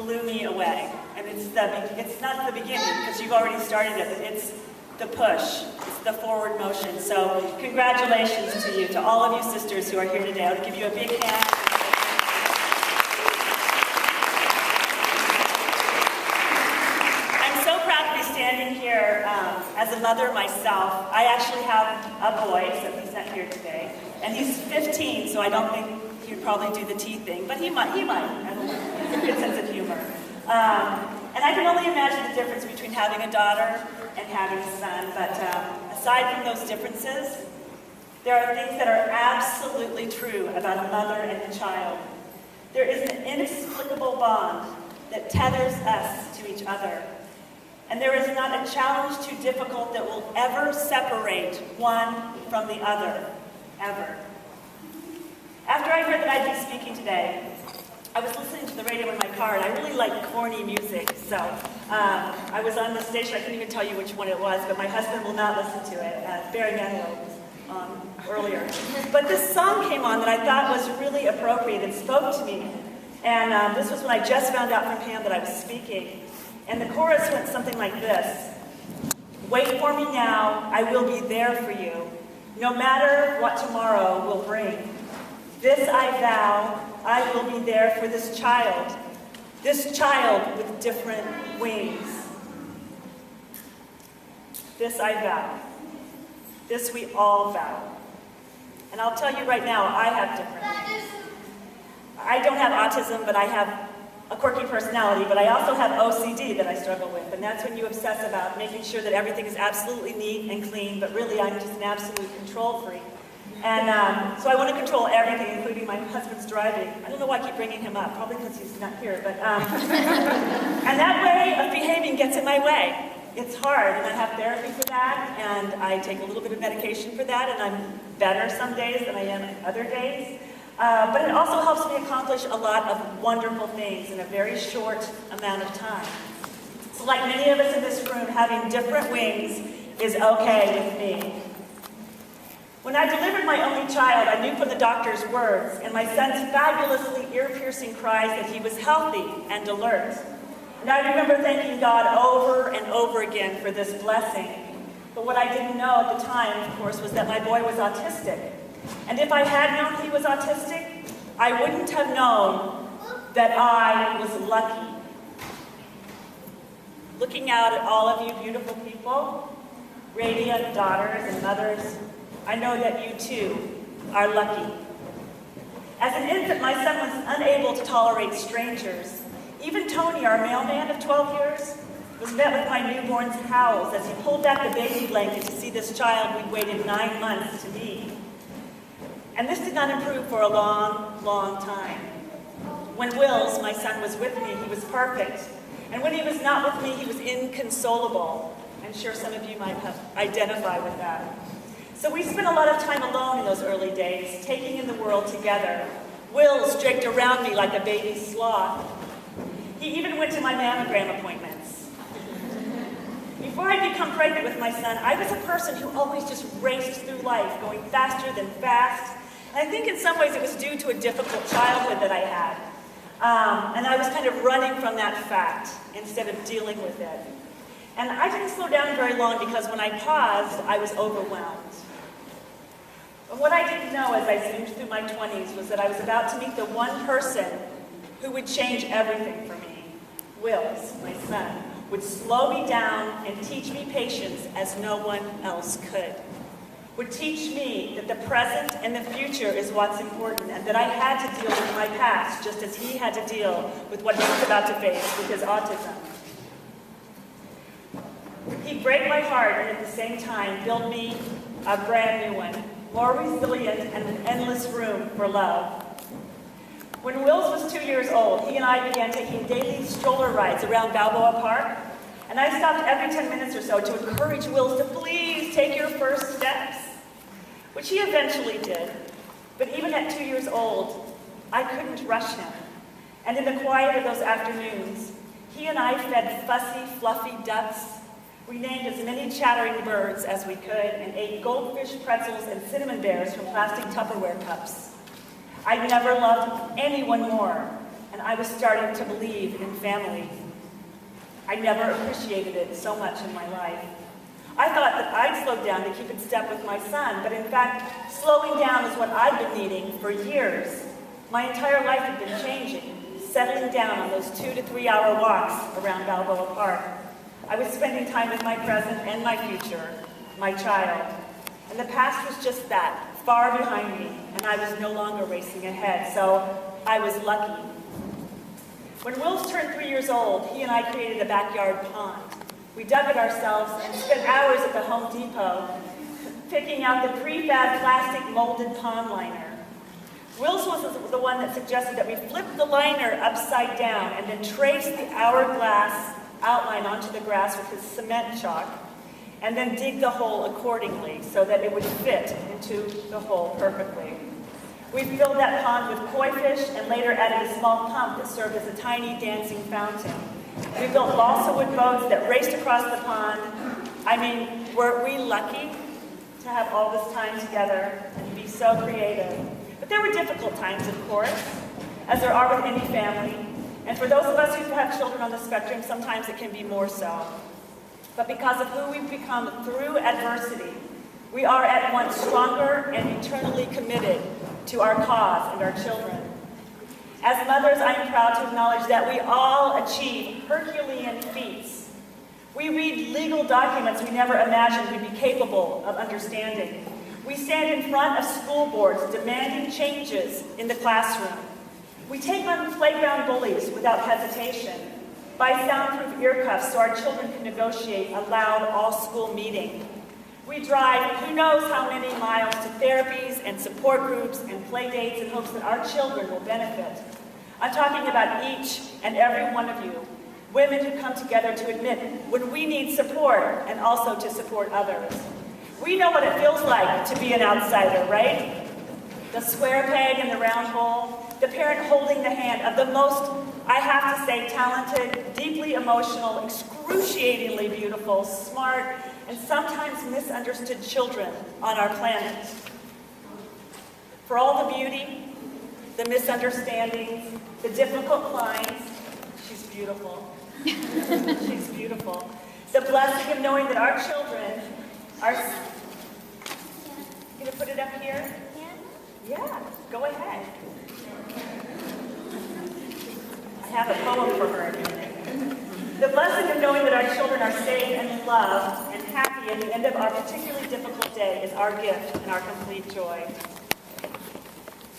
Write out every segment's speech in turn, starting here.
blew me away. And it's not the beginning, because you've already started it, but it's the push. It's the forward motion. So congratulations to you, to all of you sisters who are here today. I'll give you a big hand. I'm so proud to be standing here as a mother myself. I actually have a boy, so he's not here today. And he's 15, so I don't think he'd probably do the tea thing, but he might. I don't know. He's a good sense of humor. And I can only imagine the difference between having a daughter and having a son, but aside from those differences, there are things that are absolutely true about a mother and a child. There is an inexplicable bond that tethers us to each other. And there is not a challenge too difficult that will ever separate one from the other, ever. After I heard that I'd be speaking today, I was listening to the radio in my car, and I really like corny music, so I was on the station. I couldn't even tell you which one it was, but my husband will not listen to it. Barry Manilow was on earlier. But this song came on that I thought was really appropriate. It spoke to me, and this was when I just found out from Pam that I was speaking. And the chorus went something like this. Wait for me now, I will be there for you, no matter what tomorrow will bring. This I vow, I will be there for this child with different wings. This I vow. This we all vow. And I'll tell you right now, I have different wings. I don't have autism, but I have a quirky personality, but I also have OCD that I struggle with, and that's when you obsess about making sure that everything is absolutely neat and clean, but really I'm just an absolute control freak. And so I want to control everything, including my husband's driving. I don't know why I keep bringing him up, probably because he's not here, but and that way of behaving gets in my way. It's hard, and I have therapy for that, and I take a little bit of medication for that, and I'm better some days than I am other days. But it also helps me accomplish a lot of wonderful things in a very short amount of time. So like many of us in this room, having different wings is okay with me. When I delivered my only child, I knew from the doctor's words and my son's fabulously ear-piercing cries that he was healthy and alert. And I remember thanking God over and over again for this blessing. But what I didn't know at the time, of course, was that my boy was autistic. And if I had known he was autistic, I wouldn't have known that I was lucky. Looking out at all of you beautiful people, radiant daughters and mothers, I know that you too are lucky. As an infant, my son was unable to tolerate strangers. Even Tony, our mailman of 12 years, was met with my newborn's howls as he pulled back the baby blanket to see this child we'd waited 9 months to meet. And this did not improve for a long, long time. When Wills, my son, was with me, he was perfect. And when he was not with me, he was inconsolable. I'm sure some of you might have identified with that. So we spent a lot of time alone in those early days, taking in the world together. Wills draped around me like a baby sloth. He even went to my mammogram appointments. Before I'd become pregnant with my son, I was a person who always just raced through life, going faster than fast. And I think in some ways it was due to a difficult childhood that I had. And I was kind of running from that fact instead of dealing with it. And I didn't slow down very long because when I paused, I was overwhelmed. But what I didn't know as I zoomed through my 20s was that I was about to meet the one person who would change everything for me. Wills, my son, would slow me down and teach me patience as no one else could. Would teach me that the present and the future is what's important, and that I had to deal with my past just as he had to deal with what he was about to face with his autism. He'd break my heart and at the same time build me a brand new one, more resilient and an endless room for love. When Wills was 2 years old, he and I began taking daily stroller rides around Balboa Park, and I stopped every 10 minutes or so to encourage Wills to please take your first steps, which he eventually did. But even at 2 years old, I couldn't rush him. And in the quiet of those afternoons, he and I fed fussy, fluffy ducks. We named as many chattering birds as we could and ate goldfish pretzels and cinnamon bears from plastic Tupperware cups. I never loved anyone more, and I was starting to believe in family. I never appreciated it so much in my life. I thought that I'd slow down to keep in step with my son, but in fact, slowing down is what I'd been needing for years. My entire life had been changing, settling down on those 2 to 3 hour walks around Balboa Park. I was spending time with my present and my future, my child. And the past was just that, far behind me, and I was no longer racing ahead, so I was lucky. When Wills turned 3 years old, he and I created a backyard pond. We dug it ourselves and spent hours at the Home Depot picking out the prefab plastic molded pond liner. Wills was the one that suggested that we flip the liner upside down and then trace the hourglass outline onto the grass with his cement chalk, and then dig the hole accordingly so that it would fit into the hole perfectly. We filled that pond with koi fish and later added a small pump that served as a tiny dancing fountain. We built balsa wood boats that raced across the pond. I mean, weren't we lucky to have all this time together and be so creative? But there were difficult times, of course, as there are with any family. And for those of us who have children on the spectrum, sometimes it can be more so. But because of who we've become through adversity, we are at once stronger and eternally committed to our cause and our children. As mothers, I am proud to acknowledge that we all achieve Herculean feats. We read legal documents we never imagined we'd be capable of understanding. We stand in front of school boards demanding changes in the classroom. We take on playground bullies without hesitation, buy soundproof ear cuffs so our children can negotiate a loud all-school meeting. We drive who knows how many miles to therapies and support groups and play dates in hopes that our children will benefit. I'm talking about each and every one of you, women who come together to admit when we need support and also to support others. We know what it feels like to be an outsider, right? The square peg in the round hole, the parent holding the hand of the most, I have to say, talented, deeply emotional, excruciatingly beautiful, smart, and sometimes misunderstood children on our planet. For all the beauty, the misunderstandings, the difficult climbs, she's beautiful. She's beautiful. The blessing of knowing that our children are... Can you put it up here? Yeah, go ahead. I have a poem for her in a minute. The blessing of knowing that our children are safe and loved and happy at the end of our particularly difficult day is our gift and our complete joy.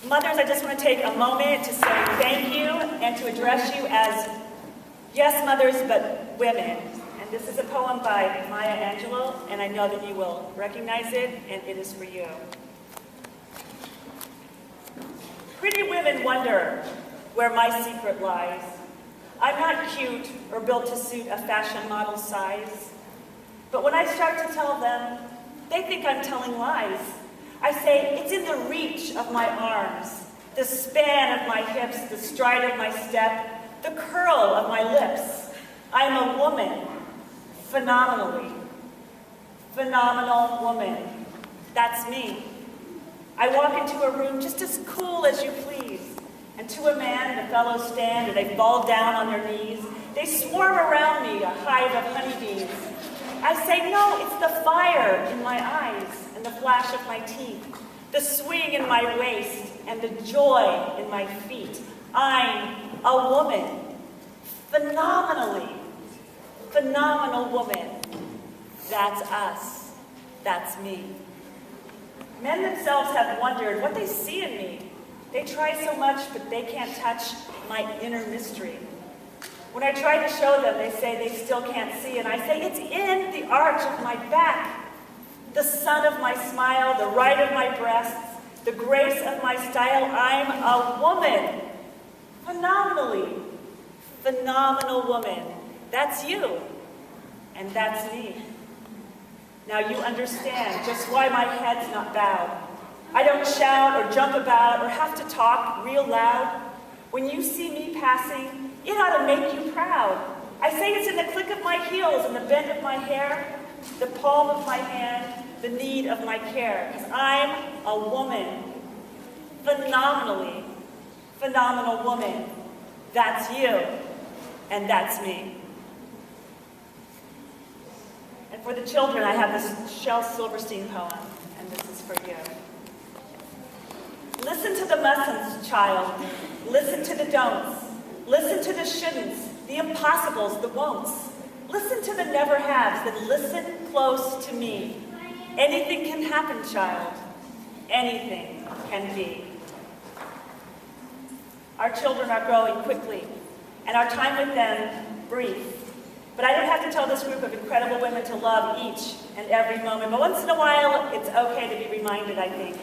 Mothers, I just want to take a moment to say thank you and to address you as, yes, mothers, but women. And this is a poem by Maya Angelou, and I know that you will recognize it, and it is for you. Pretty women wonder where my secret lies. I'm not cute or built to suit a fashion model size. But when I start to tell them, they think I'm telling lies. I say, it's in the reach of my arms, the span of my hips, the stride of my step, the curl of my lips. I am a woman, phenomenally. Phenomenal woman. That's me. I walk into a room just as cool as you please. And to a man and a fellow stand, and they fall down on their knees. They swarm around me, a hive of honeybees. I say, no, it's the fire in my eyes and the flash of my teeth, the swing in my waist and the joy in my feet. I'm a woman. Phenomenally. Phenomenal woman. That's us. That's me. Men themselves have wondered what they see in me. They try so much, but they can't touch my inner mystery. When I try to show them, they say they still can't see, and I say, it's in the arch of my back, the sun of my smile, the right of my breasts, the grace of my style. I'm a woman. Phenomenally. Phenomenal woman. That's you, and that's me. Now you understand just why my head's not bowed. I don't shout or jump about or have to talk real loud. When you see me passing, it ought to make you proud. I say it's in the click of my heels and the bend of my hair, the palm of my hand, the need of my care. Because I'm a woman. Phenomenally phenomenal woman. That's you, and that's me. And for the children, I have this Shel Silverstein poem, and this is for you. Listen to the mustn'ts, child. Listen to the don'ts. Listen to the shouldn'ts, the impossibles, the won'ts. Listen to the never-haves, then listen close to me. Anything can happen, child. Anything can be. Our children are growing quickly, and our time with them brief. But I don't have to tell this group of incredible women to love each and every moment. But once in a while, it's okay to be reminded, I think.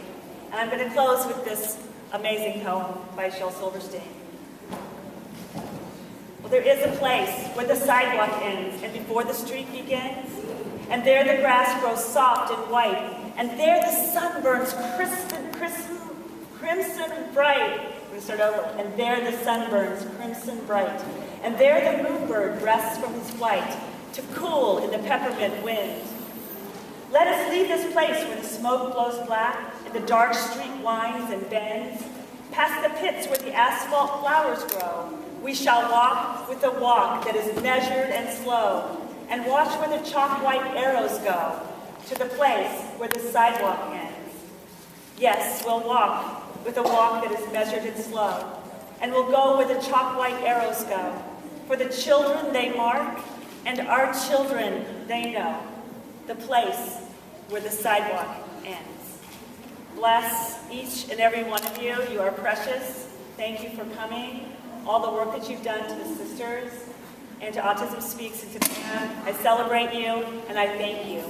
And I'm going to close with this amazing poem by Shel Silverstein. Well, there is a place where the sidewalk ends and before the street begins. And there the grass grows soft and white. And there the sun burns crimson bright. We start over. And there the sun burns crimson bright. And there the moonbird rests from his flight to cool in the peppermint wind. Let us leave this place where the smoke blows black and the dark street winds and bends. Past the pits where the asphalt flowers grow, we shall walk with a walk that is measured and slow, and watch where the chalk-white arrows go to the place where the sidewalk ends. Yes, we'll walk with a walk that is measured and slow, and we'll go where the chalk-white arrows go. For the children they mark, and our children they know, the place where the sidewalk ends. Bless each and every one of you. You are precious. Thank you for coming. All the work that you've done to the sisters and to Autism Speaks and to Pam. I celebrate you, and I thank you.